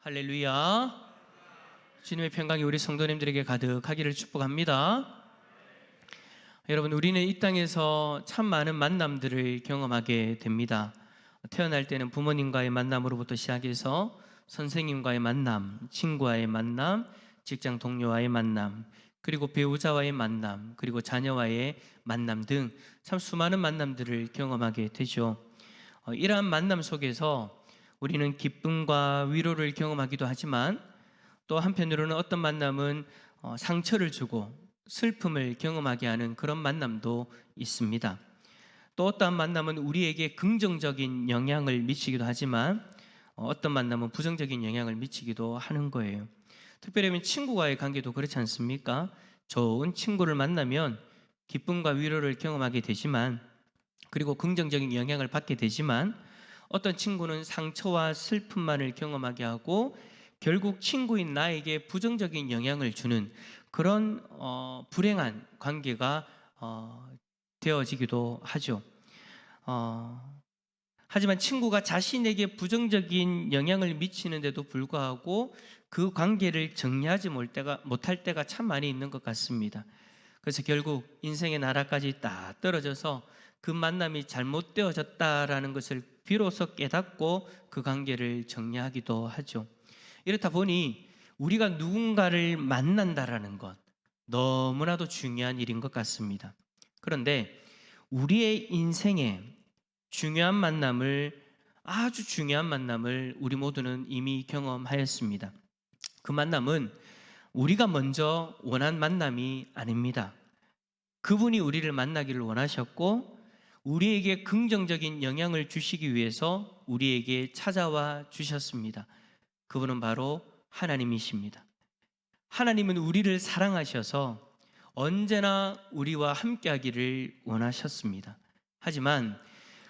할렐루야. 주님의 평강이 우리 성도님들에게 가득하기를 축복합니다. 여러분, 우리는 이 땅에서 참 많은 만남들을 경험하게 됩니다. 태어날 때는 부모님과의 만남으로부터 시작해서 선생님과의 만남, 친구와의 만남, 직장 동료와의 만남, 그리고 배우자와의 만남, 그리고 자녀와의 만남 등 참 수많은 만남들을 경험하게 되죠. 이러한 만남 속에서 우리는 기쁨과 위로를 경험하기도 하지만, 또 한편으로는 어떤 만남은 상처를 주고 슬픔을 경험하게 하는 그런 만남도 있습니다. 또 어떠한 만남은 우리에게 긍정적인 영향을 미치기도 하지만, 어떤 만남은 부정적인 영향을 미치기도 하는 거예요. 특별히 친구와의 관계도 그렇지 않습니까? 좋은 친구를 만나면 기쁨과 위로를 경험하게 되지만, 그리고 긍정적인 영향을 받게 되지만, 어떤 친구는 상처와 슬픔만을 경험하게 하고 결국 친구인 나에게 부정적인 영향을 주는 그런 불행한 관계가 되어지기도 하죠. 하지만 친구가 자신에게 부정적인 영향을 미치는데도 불구하고 그 관계를 정리하지 못할 때가 참 많이 있는 것 같습니다. 그래서 결국 인생의 나라까지 딱 떨어져서 그 만남이 잘못되어졌다라는 것을 비로소 깨닫고 그 관계를 정리하기도 하죠. 이렇다 보니 우리가 누군가를 만난다라는 것, 너무나도 중요한 일인 것 같습니다. 그런데 우리의 인생에 아주 중요한 만남을 우리 모두는 이미 경험하였습니다. 그 만남은 우리가 먼저 원한 만남이 아닙니다. 그분이 우리를 만나기를 원하셨고, 우리에게 긍정적인 영향을 주시기 위해서 우리에게 찾아와 주셨습니다. 그분은 바로 하나님이십니다. 하나님은 우리를 사랑하셔서 언제나 우리와 함께하기를 원하셨습니다. 하지만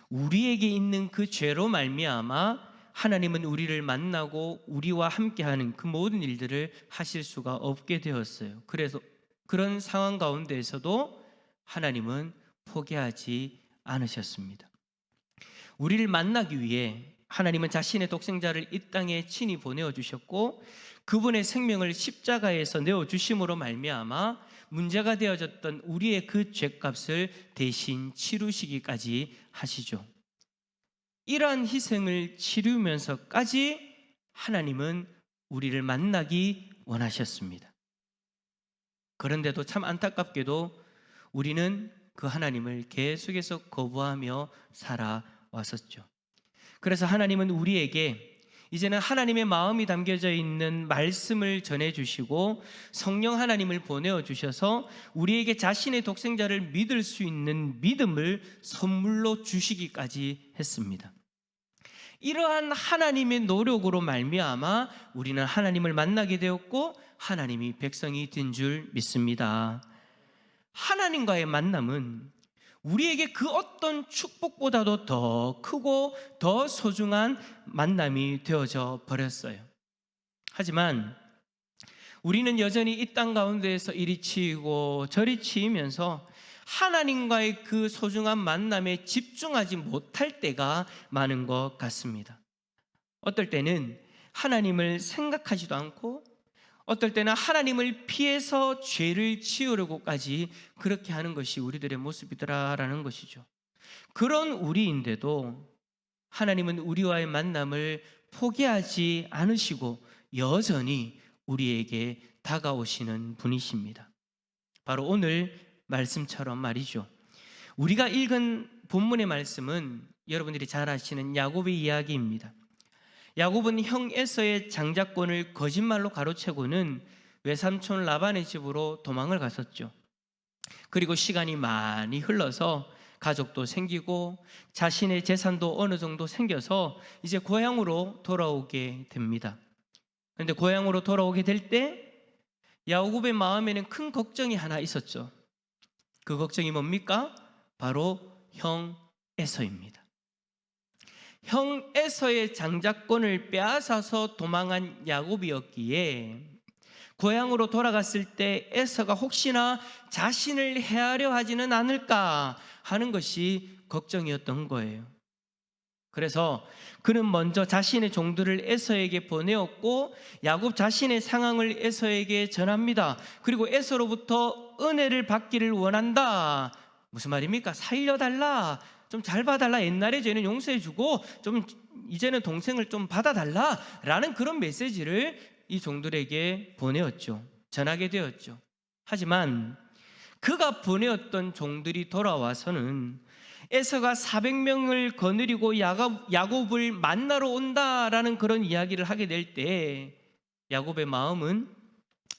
우리에게 있는 그 죄로 말미암아 하나님은 우리를 만나고 우리와 함께하는 그 모든 일들을 하실 수가 없게 되었어요. 그래서 그런 상황 가운데에서도 하나님은 포기하지 않으셨습니다. 우리를 만나기 위해 하나님은 자신의 독생자를 이 땅에 친히 보내어 주셨고, 그분의 생명을 십자가에서 내어 주심으로 말미암아 문제가 되어졌던 우리의 그 죄값을 대신 치루시기까지 하시죠. 이러한 희생을 치르면서까지 하나님은 우리를 만나기 원하셨습니다. 그런데도 참 안타깝게도 우리는 그 하나님을 계속해서 거부하며 살아왔었죠. 그래서 하나님은 우리에게 이제는 하나님의 마음이 담겨져 있는 말씀을 전해주시고 성령 하나님을 보내어 주셔서 우리에게 자신의 독생자를 믿을 수 있는 믿음을 선물로 주시기까지 했습니다. 이러한 하나님의 노력으로 말미암아 우리는 하나님을 만나게 되었고 하나님이 백성이 된 줄 믿습니다. 하나님과의 만남은 우리에게 그 어떤 축복보다도 더 크고 더 소중한 만남이 되어져 버렸어요. 하지만 우리는 여전히 이 땅 가운데에서 이리 치이고 저리 치이면서 하나님과의 그 소중한 만남에 집중하지 못할 때가 많은 것 같습니다. 어떨 때는 하나님을 생각하지도 않고, 어떨 때는 하나님을 피해서 죄를 지으려고까지 그렇게 하는 것이 우리들의 모습이더라라는 것이죠. 그런 우리인데도 하나님은 우리와의 만남을 포기하지 않으시고 여전히 우리에게 다가오시는 분이십니다. 바로 오늘 말씀처럼 말이죠. 우리가 읽은 본문의 말씀은 여러분들이 잘 아시는 야곱의 이야기입니다. 야곱은 형 에서의 장자권을 거짓말로 가로채고는 외삼촌 라반의 집으로 도망을 갔었죠. 그리고 시간이 많이 흘러서 가족도 생기고 자신의 재산도 어느 정도 생겨서 이제 고향으로 돌아오게 됩니다. 그런데 고향으로 돌아오게 될 때 야곱의 마음에는 큰 걱정이 하나 있었죠. 그 걱정이 뭡니까? 바로 형 에서입니다. 형 에서의 장자권을 빼앗아서 도망한 야곱이었기에 고향으로 돌아갔을 때 에서가 혹시나 자신을 해하려 하지는 않을까 하는 것이 걱정이었던 거예요. 그래서 그는 먼저 자신의 종들을 에서에게 보내었고 야곱 자신의 상황을 에서에게 전합니다. 그리고 에서로부터 은혜를 받기를 원한다. 무슨 말입니까? 살려달라. 좀 잘 봐달라. 옛날에 죄는 용서해주고 좀 이제는 동생을 좀 받아달라. 라는 그런 메시지를 이 종들에게 보내었죠. 전하게 되었죠. 하지만 그가 보내었던 종들이 돌아와서는 에서가 400명을 거느리고 야곱을 만나러 온다라는 그런 이야기를 하게 될 때 야곱의 마음은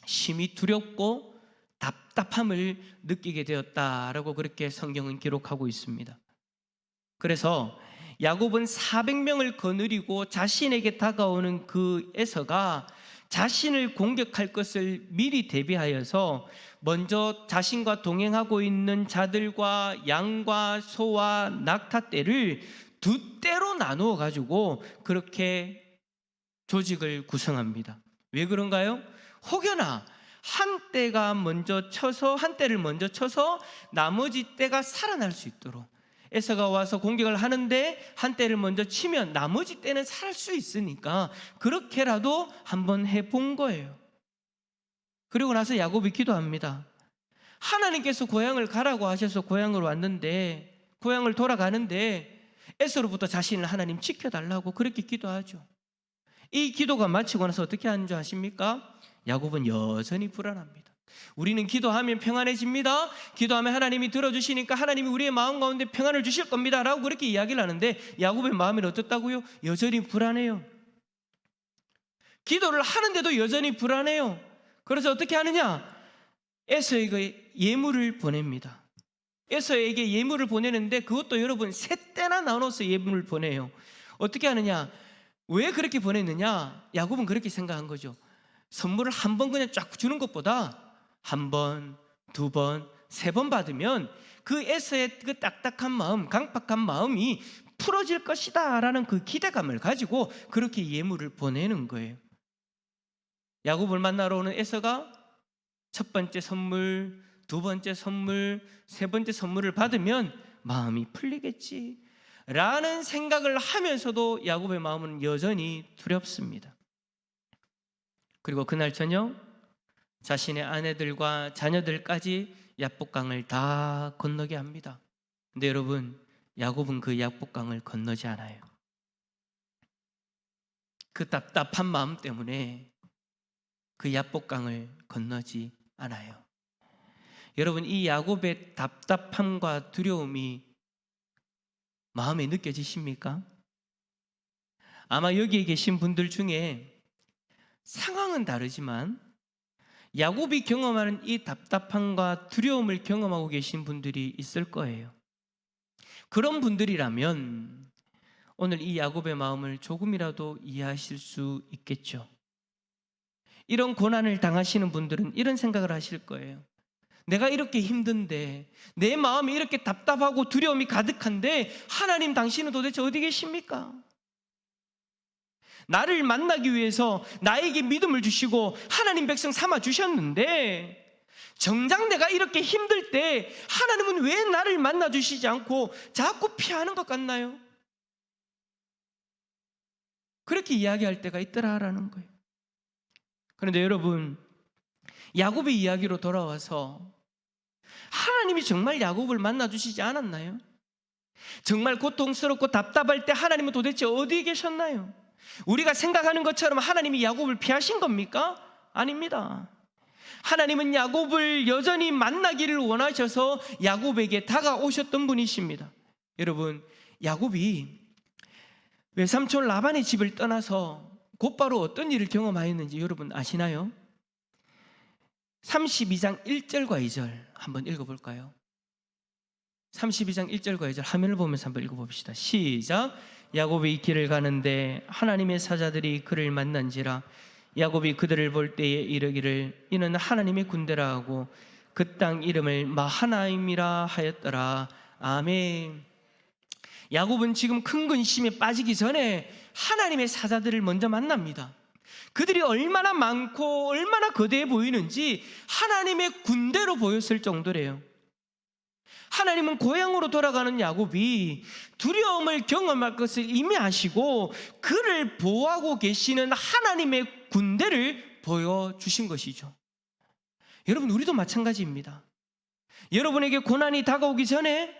심히 두렵고 답답함을 느끼게 되었다라고 그렇게 성경은 기록하고 있습니다. 그래서 야곱은 400명을 거느리고 자신에게 다가오는 그 에서가 자신을 공격할 것을 미리 대비하여서 먼저 자신과 동행하고 있는 자들과 양과 소와 낙타떼를 두 떼로 나누어 가지고 그렇게 조직을 구성합니다. 왜 그런가요? 혹여나 한 떼를 먼저 쳐서 나머지 떼가 살아날 수 있도록, 에서가 와서 공격을 하는데 한 떼를 먼저 치면 나머지 떼는 살 수 있으니까 그렇게라도 한번 해본 거예요. 그리고 나서 야곱이 기도합니다. 하나님께서 고향을 가라고 하셔서 고향으로 왔는데, 고향을 돌아가는데 에서로부터 자신을 하나님 지켜달라고 그렇게 기도하죠. 이 기도가 마치고 나서 어떻게 하는 줄 아십니까? 야곱은 여전히 불안합니다. 우리는 기도하면 평안해집니다. 기도하면 하나님이 들어주시니까 하나님이 우리의 마음 가운데 평안을 주실 겁니다 라고 그렇게 이야기를 하는데 야곱의 마음은 어떻다고요? 여전히 불안해요. 기도를 하는데도 여전히 불안해요. 그래서 어떻게 하느냐? 에서에게 예물을 보냅니다. 에서에게 예물을 보내는데 그것도 여러분 세 떼나 나눠서 예물을 보내요. 어떻게 하느냐? 왜 그렇게 보냈느냐? 야곱은 그렇게 생각한 거죠. 선물을 한 번 그냥 쫙 주는 것보다 한 번, 두 번, 세 번 받으면 그 에서의 그 딱딱한 마음, 강팍한 마음이 풀어질 것이다 라는 그 기대감을 가지고 그렇게 예물을 보내는 거예요. 야곱을 만나러 오는 에서가 첫 번째 선물, 두 번째 선물, 세 번째 선물을 받으면 마음이 풀리겠지 라는 생각을 하면서도 야곱의 마음은 여전히 두렵습니다. 그리고 그날 저녁 자신의 아내들과 자녀들까지 야복강을 다 건너게 합니다. 근데 여러분, 야곱은 그 야복강을 건너지 않아요. 그 답답한 마음 때문에 그 야복강을 건너지 않아요. 여러분, 이 야곱의 답답함과 두려움이 마음에 느껴지십니까? 아마 여기에 계신 분들 중에 상황은 다르지만 야곱이 경험하는 이 답답함과 두려움을 경험하고 계신 분들이 있을 거예요. 그런 분들이라면 오늘 이 야곱의 마음을 조금이라도 이해하실 수 있겠죠. 이런 고난을 당하시는 분들은 이런 생각을 하실 거예요. 내가 이렇게 힘든데, 내 마음이 이렇게 답답하고 두려움이 가득한데 하나님 당신은 도대체 어디 계십니까? 나를 만나기 위해서 나에게 믿음을 주시고 하나님 백성 삼아 주셨는데 정작 내가 이렇게 힘들 때 하나님은 왜 나를 만나 주시지 않고 자꾸 피하는 것 같나요? 그렇게 이야기할 때가 있더라라는 거예요. 그런데 여러분, 야곱의 이야기로 돌아와서 하나님이 정말 야곱을 만나 주시지 않았나요? 정말 고통스럽고 답답할 때 하나님은 도대체 어디에 계셨나요? 우리가 생각하는 것처럼 하나님이 야곱을 피하신 겁니까? 아닙니다. 하나님은 야곱을 여전히 만나기를 원하셔서 야곱에게 다가오셨던 분이십니다. 여러분, 야곱이 외삼촌 라반의 집을 떠나서 곧바로 어떤 일을 경험하였는지 여러분 아시나요? 32장 1절과 2절 한번 읽어볼까요? 32장 1절과 2절 화면을 보면서 한번 읽어봅시다. 시작. 야곱이 길을 가는데 하나님의 사자들이 그를 만난지라. 야곱이 그들을 볼 때에 이르기를 이는 하나님의 군대라 하고 그 땅 이름을 마하나임이라 하였더라. 아멘. 야곱은 지금 큰 근심에 빠지기 전에 하나님의 사자들을 먼저 만납니다. 그들이 얼마나 많고 얼마나 거대해 보이는지 하나님의 군대로 보였을 정도래요. 하나님은 고향으로 돌아가는 야곱이 두려움을 경험할 것을 이미 아시고 그를 보호하고 계시는 하나님의 군대를 보여주신 것이죠. 여러분, 우리도 마찬가지입니다. 여러분에게 고난이 다가오기 전에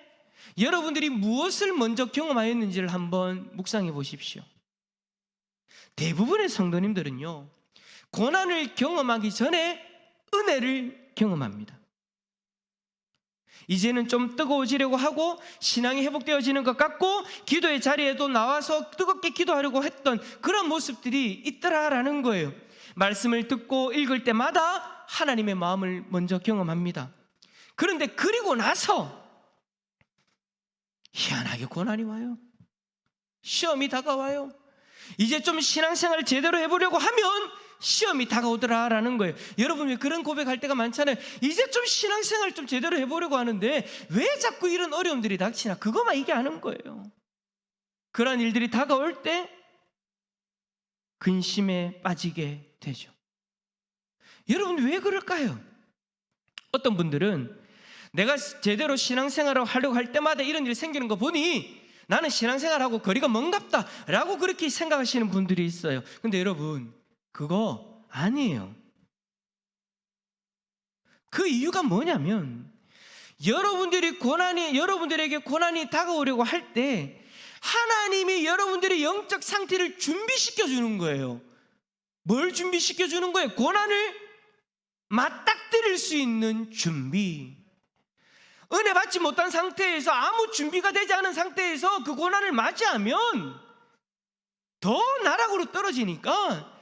여러분들이 무엇을 먼저 경험하였는지를 한번 묵상해 보십시오. 대부분의 성도님들은요, 고난을 경험하기 전에 은혜를 경험합니다. 이제는 좀 뜨거워지려고 하고 신앙이 회복되어지는 것 같고 기도의 자리에도 나와서 뜨겁게 기도하려고 했던 그런 모습들이 있더라라는 거예요. 말씀을 듣고 읽을 때마다 하나님의 마음을 먼저 경험합니다. 그런데 그리고 나서 희한하게 고난이 와요. 시험이 다가와요. 이제 좀 신앙생활을 제대로 해보려고 하면 시험이 다가오더라라는 거예요. 여러분, 왜 그런 고백할 때가 많잖아요. 이제 좀 신앙생활 좀 제대로 해보려고 하는데 왜 자꾸 이런 어려움들이 닥치나, 그것만 얘기하는 거예요. 그러한 일들이 다가올 때 근심에 빠지게 되죠. 여러분, 왜 그럴까요? 어떤 분들은 내가 제대로 신앙생활을 하려고 할 때마다 이런 일이 생기는 거 보니 나는 신앙생활하고 거리가 먼갑다 라고 그렇게 생각하시는 분들이 있어요. 근데 여러분, 그거 아니에요. 그 이유가 뭐냐면 여러분들에게 고난이 다가오려고 할 때 하나님이 여러분들의 영적 상태를 준비시켜 주는 거예요. 뭘 준비시켜 주는 거예요? 고난을 맞닥뜨릴 수 있는 준비. 은혜 받지 못한 상태에서, 아무 준비가 되지 않은 상태에서 그 고난을 맞이하면 더 나락으로 떨어지니까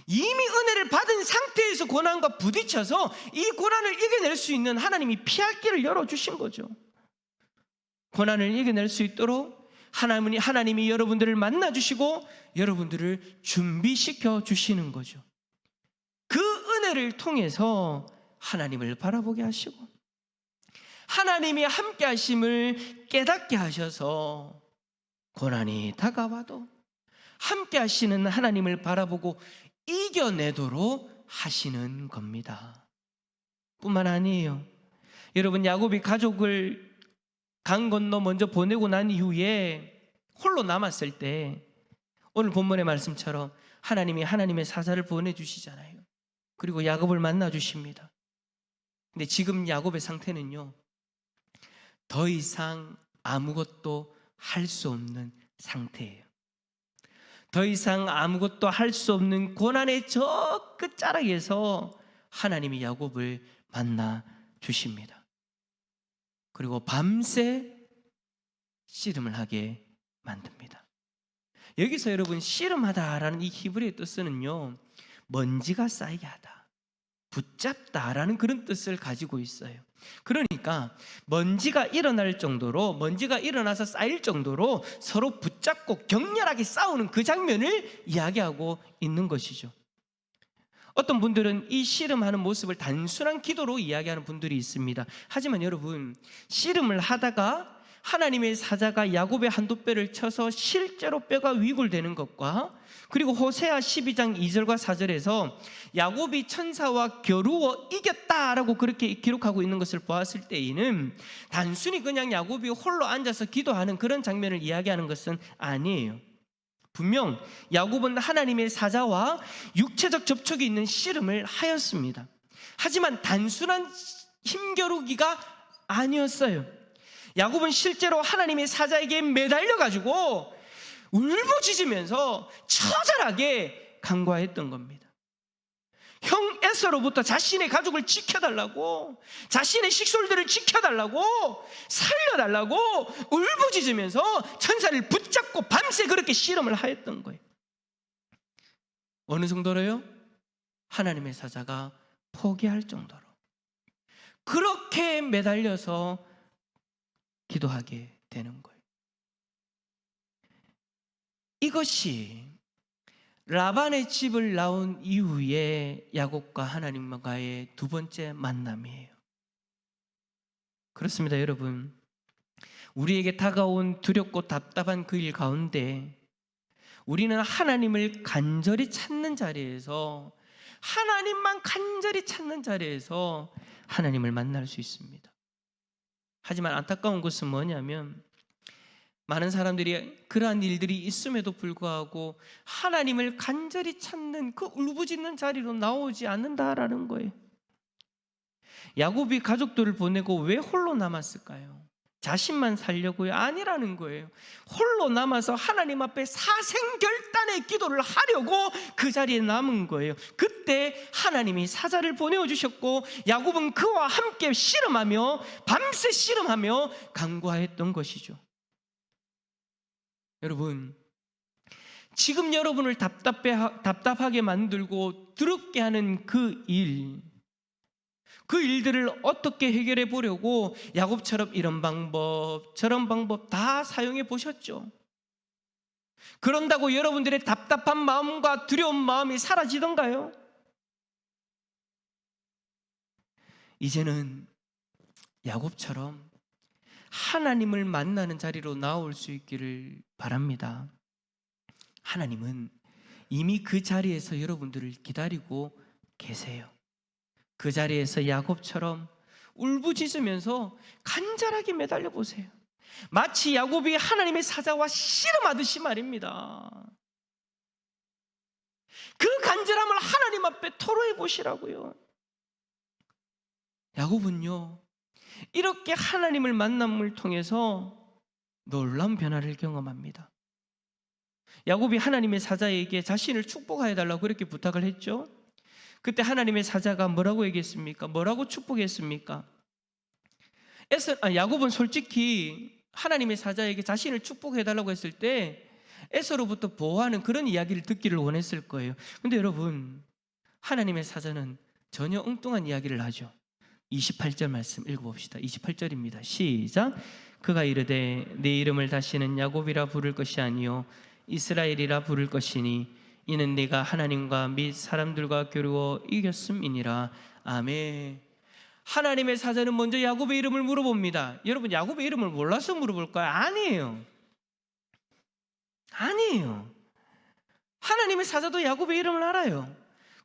이미 은혜를 받은 상태에서 고난과 부딪혀서 이 고난을 이겨낼 수 있는 하나님이 피할 길을 열어주신 거죠. 고난을 이겨낼 수 있도록 하나님이 여러분들을 만나주시고 여러분들을 준비시켜 주시는 거죠. 그 은혜를 통해서 하나님을 바라보게 하시고 하나님이 함께 하심을 깨닫게 하셔서 고난이 다가와도 함께 하시는 하나님을 바라보고 이겨내도록 하시는 겁니다. 뿐만 아니에요. 여러분, 야곱이 가족을 강 건너 먼저 보내고 난 이후에 홀로 남았을 때 오늘 본문의 말씀처럼 하나님이 하나님의 사자를 보내주시잖아요. 그리고 야곱을 만나주십니다. 근데 지금 야곱의 상태는요, 더 이상 아무것도 할 수 없는 상태예요. 더 이상 아무것도 할 수 없는 고난의 저 끝자락에서 하나님이 야곱을 만나 주십니다. 그리고 밤새 씨름을 하게 만듭니다. 여기서 여러분, 씨름하다라는 이 히브리어 뜻은요, 먼지가 쌓이게 하다, 붙잡다라는 그런 뜻을 가지고 있어요. 그러니까 먼지가 일어나서 쌓일 정도로 서로 붙잡고 격렬하게 싸우는 그 장면을 이야기하고 있는 것이죠. 어떤 분들은 이 씨름하는 모습을 단순한 기도로 이야기하는 분들이 있습니다. 하지만 여러분, 씨름을 하다가 하나님의 사자가 야곱의 한두 뼈를 쳐서 실제로 뼈가 위골되는 것과, 그리고 호세아 12장 2절과 4절에서 야곱이 천사와 겨루어 이겼다라고 그렇게 기록하고 있는 것을 보았을 때에는 단순히 그냥 야곱이 홀로 앉아서 기도하는 그런 장면을 이야기하는 것은 아니에요. 분명 야곱은 하나님의 사자와 육체적 접촉이 있는 씨름을 하였습니다. 하지만 단순한 힘겨루기가 아니었어요. 야곱은 실제로 하나님의 사자에게 매달려가지고 울부짖으면서 처절하게 간구했던 겁니다. 형 에서로부터 자신의 가족을 지켜달라고, 자신의 식솔들을 지켜달라고, 살려달라고 울부짖으면서 천사를 붙잡고 밤새 그렇게 씨름을 하였던 거예요. 어느 정도로요? 하나님의 사자가 포기할 정도로 그렇게 매달려서 기도하게 되는 거예요. 이것이 라반의 집을 나온 이후에 야곱과 하나님과의 두 번째 만남이에요. 그렇습니다, 여러분. 우리에게 다가온 두렵고 답답한 그 일 가운데 우리는 하나님을 간절히 찾는 자리에서, 하나님만 간절히 찾는 자리에서 하나님을 만날 수 있습니다. 하지만 안타까운 것은 뭐냐면 많은 사람들이 그러한 일들이 있음에도 불구하고 하나님을 간절히 찾는 그 울부짖는 자리로 나오지 않는다라는 거예요. 야곱이 가족들을 보내고 왜 홀로 남았을까요? 자신만 살려고요? 아니라는 거예요. 홀로 남아서 하나님 앞에 사생결단의 기도를 하려고 그 자리에 남은 거예요. 그때 하나님이 사자를 보내어 주셨고 야곱은 그와 함께 씨름하며 밤새 씨름하며 간구하였던 것이죠. 여러분, 지금 여러분을 답답하게 만들고 더럽게 하는 그 일들을 어떻게 해결해 보려고 야곱처럼 이런 방법 저런 방법 다 사용해 보셨죠. 그런다고 여러분들의 답답한 마음과 두려운 마음이 사라지던가요? 이제는 야곱처럼 하나님을 만나는 자리로 나올 수 있기를 바랍니다. 하나님은 이미 그 자리에서 여러분들을 기다리고 계세요. 그 자리에서 야곱처럼 울부짖으면서 간절하게 매달려 보세요. 마치 야곱이 하나님의 사자와 씨름하듯이 말입니다. 그 간절함을 하나님 앞에 토로해 보시라고요. 야곱은요, 이렇게 하나님을 만남을 통해서 놀라운 변화를 경험합니다. 야곱이 하나님의 사자에게 자신을 축복하여 달라고 그렇게 부탁을 했죠. 그때 하나님의 사자가 뭐라고 얘기했습니까? 뭐라고 축복했습니까? 야곱은 솔직히 하나님의 사자에게 자신을 축복해달라고 했을 때 에서로부터 보호하는 그런 이야기를 듣기를 원했을 거예요. 근데 여러분, 하나님의 사자는 전혀 엉뚱한 이야기를 하죠. 28절 말씀 읽어봅시다. 28절입니다. 시작. 그가 이르되 내 이름을 다시는 야곱이라 부를 것이 아니요 이스라엘이라 부를 것이니 이는 네가 하나님과 및 사람들과 겨루어 이겼음이니라. 아멘. 하나님의 사자는 먼저 야곱의 이름을 물어봅니다. 여러분, 야곱의 이름을 몰라서 물어볼까요? 아니에요. 하나님의 사자도 야곱의 이름을 알아요.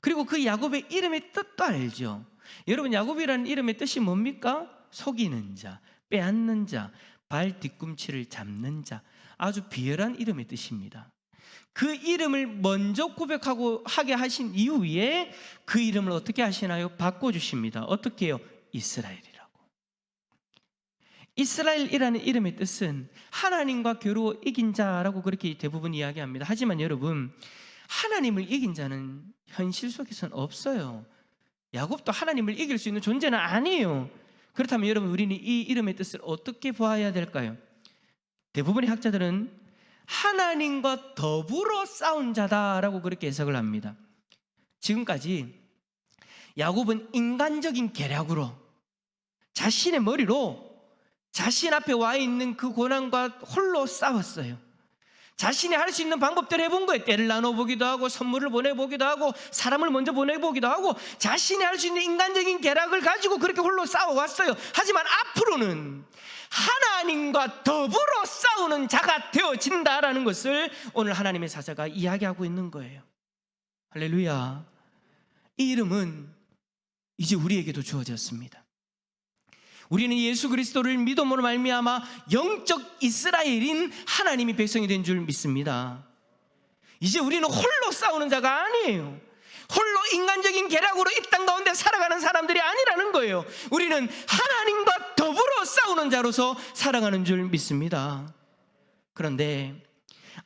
그리고 그 야곱의 이름의 뜻도 알죠. 여러분, 야곱이라는 이름의 뜻이 뭡니까? 속이는 자, 빼앗는 자, 발 뒤꿈치를 잡는 자, 아주 비열한 이름의 뜻입니다. 그 이름을 먼저 고백하고 하게 하신 이후에 그 이름을 어떻게 하시나요? 바꿔주십니다. 어떻게 해요? 이스라엘이라고. 이스라엘이라는 이름의 뜻은 하나님과 겨루어 이긴 자라고 그렇게 대부분 이야기합니다. 하지만 여러분, 하나님을 이긴 자는 현실 속에서는 없어요. 야곱도 하나님을 이길 수 있는 존재는 아니에요. 그렇다면 여러분, 우리는 이 이름의 뜻을 어떻게 보아야 될까요? 대부분의 학자들은 하나님과 더불어 싸운 자다라고 그렇게 해석을 합니다. 지금까지 야곱은 인간적인 계략으로 자신의 머리로 자신 앞에 와 있는 그 고난과 홀로 싸웠어요. 자신이 할 수 있는 방법대로 해본 거예요. 때를 나눠보기도 하고 선물을 보내보기도 하고 사람을 먼저 보내보기도 하고 자신이 할 수 있는 인간적인 계략을 가지고 그렇게 홀로 싸워왔어요. 하지만 앞으로는 하나님과 더불어 싸우는 자가 되어진다라는 것을 오늘 하나님의 사자가 이야기하고 있는 거예요. 할렐루야. 이 이름은 이제 우리에게도 주어졌습니다. 우리는 예수 그리스도를 믿음으로 말미암아 영적 이스라엘인 하나님이 백성이 된 줄 믿습니다. 이제 우리는 홀로 싸우는 자가 아니에요. 홀로 인간적인 계략으로 이 땅 가운데 살아가는 사람들이 아니라는 거예요. 우리는 하나님과 더불어 싸우는 자로서 살아가는 줄 믿습니다. 그런데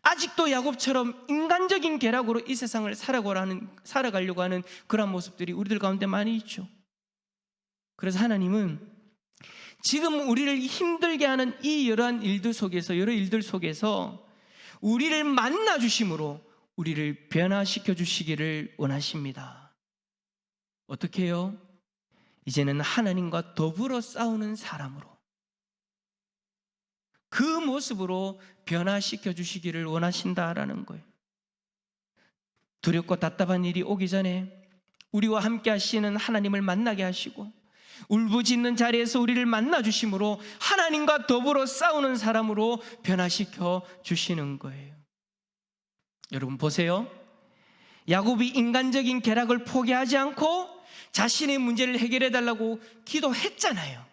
아직도 야곱처럼 인간적인 계략으로 이 세상을 살아가려고 하는 그런 모습들이 우리들 가운데 많이 있죠. 그래서 하나님은 지금 우리를 힘들게 하는 이 여러 일들 속에서 우리를 만나 주심으로 우리를 변화시켜 주시기를 원하십니다. 어떻게 해요? 이제는 하나님과 더불어 싸우는 사람으로, 그 모습으로 변화시켜 주시기를 원하신다라는 거예요. 두렵고 답답한 일이 오기 전에 우리와 함께 하시는 하나님을 만나게 하시고 울부짖는 자리에서 우리를 만나 주심으로 하나님과 더불어 싸우는 사람으로 변화시켜 주시는 거예요. 여러분 보세요. 야곱이 인간적인 계략을 포기하지 않고 자신의 문제를 해결해 달라고 기도했잖아요.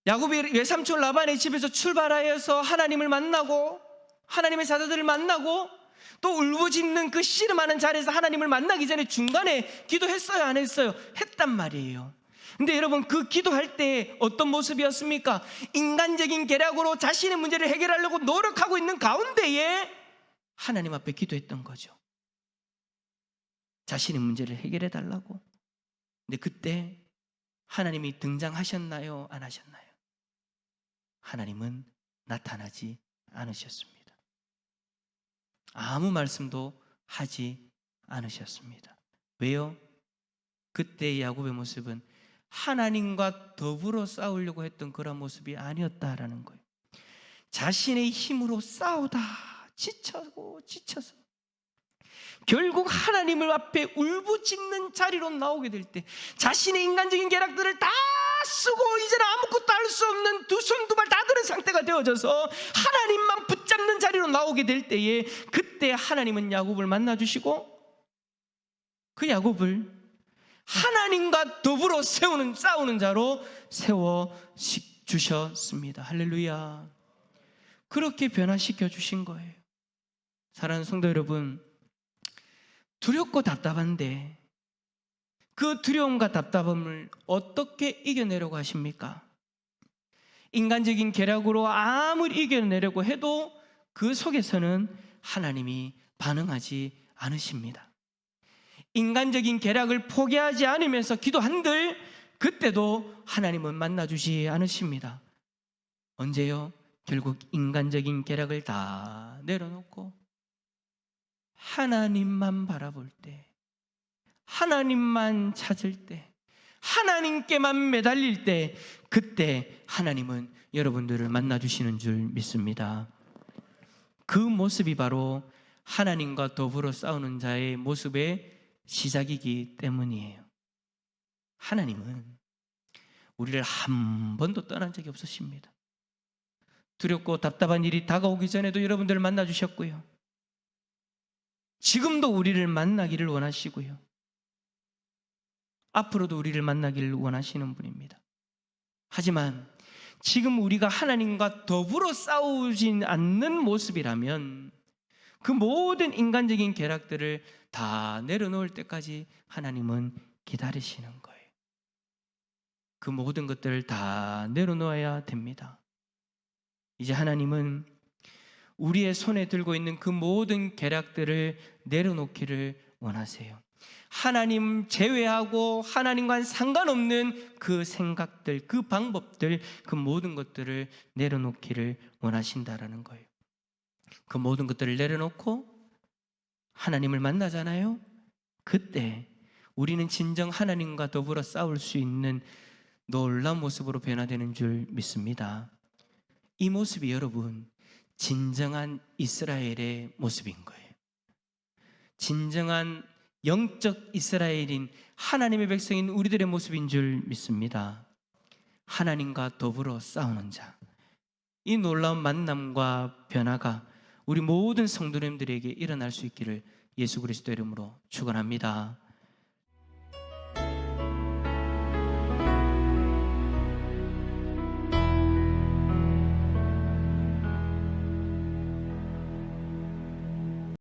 야곱이 외삼촌 라반의 집에서 출발하여서 하나님을 만나고 하나님의 사자들을 만나고 또 울부짖는 그 씨름하는 자리에서 하나님을 만나기 전에 중간에 기도했어요, 안 했어요? 했단 말이에요. 근데 여러분, 그 기도할 때 어떤 모습이었습니까? 인간적인 계략으로 자신의 문제를 해결하려고 노력하고 있는 가운데에 하나님 앞에 기도했던 거죠. 자신의 문제를 해결해 달라고. 근데 그때 하나님이 등장하셨나요? 안 하셨나요? 하나님은 나타나지 않으셨습니다. 아무 말씀도 하지 않으셨습니다. 왜요? 그때 야곱의 모습은 하나님과 더불어 싸우려고 했던 그런 모습이 아니었다라는 거예요. 자신의 힘으로 싸우다 지쳐서 결국 하나님을 앞에 울부짖는 자리로 나오게 될 때, 자신의 인간적인 계략들을 다 쓰고 이제는 아무것도 할 수 없는 두 손 두 발 다 들은 상태가 되어져서 하나님만 붙잡는 자리로 나오게 될 때에, 그때 하나님은 야곱을 만나주시고 그 야곱을 하나님과 더불어 싸우는 자로 세워주셨습니다. 할렐루야. 그렇게 변화시켜 주신 거예요. 사랑하는 성도 여러분, 두렵고 답답한데 그 두려움과 답답함을 어떻게 이겨내려고 하십니까? 인간적인 계략으로 아무리 이겨내려고 해도 그 속에서는 하나님이 반응하지 않으십니다. 인간적인 계략을 포기하지 않으면서 기도한들 그때도 하나님은 만나주지 않으십니다. 언제요? 결국 인간적인 계략을 다 내려놓고 하나님만 바라볼 때, 하나님만 찾을 때, 하나님께만 매달릴 때, 그때 하나님은 여러분들을 만나주시는 줄 믿습니다. 그 모습이 바로 하나님과 더불어 싸우는 자의 모습의 시작이기 때문이에요. 하나님은 우리를 한 번도 떠난 적이 없으십니다. 두렵고 답답한 일이 다가오기 전에도 여러분들을 만나주셨고요, 지금도 우리를 만나기를 원하시고요, 앞으로도 우리를 만나기를 원하시는 분입니다. 하지만 지금 우리가 하나님과 더불어 싸우진 않는 모습이라면 그 모든 인간적인 계략들을 다 내려놓을 때까지 하나님은 기다리시는 거예요. 그 모든 것들을 다 내려놓아야 됩니다. 이제 하나님은 우리의 손에 들고 있는 그 모든 계략들을 내려놓기를 원하세요. 하나님 제외하고 하나님과는 상관없는 그 생각들, 그 방법들, 그 모든 것들을 내려놓기를 원하신다라는 거예요. 그 모든 것들을 내려놓고 하나님을 만나잖아요. 그때 우리는 진정 하나님과 더불어 싸울 수 있는 놀라운 모습으로 변화되는 줄 믿습니다. 이 모습이 여러분, 진정한 이스라엘의 모습인 거예요. 진정한 영적 이스라엘인 하나님의 백성인 우리들의 모습인 줄 믿습니다. 하나님과 더불어 싸우는 자, 이 놀라운 만남과 변화가 우리 모든 성도님들에게 일어날 수 있기를 예수 그리스도 이름으로 축원합니다.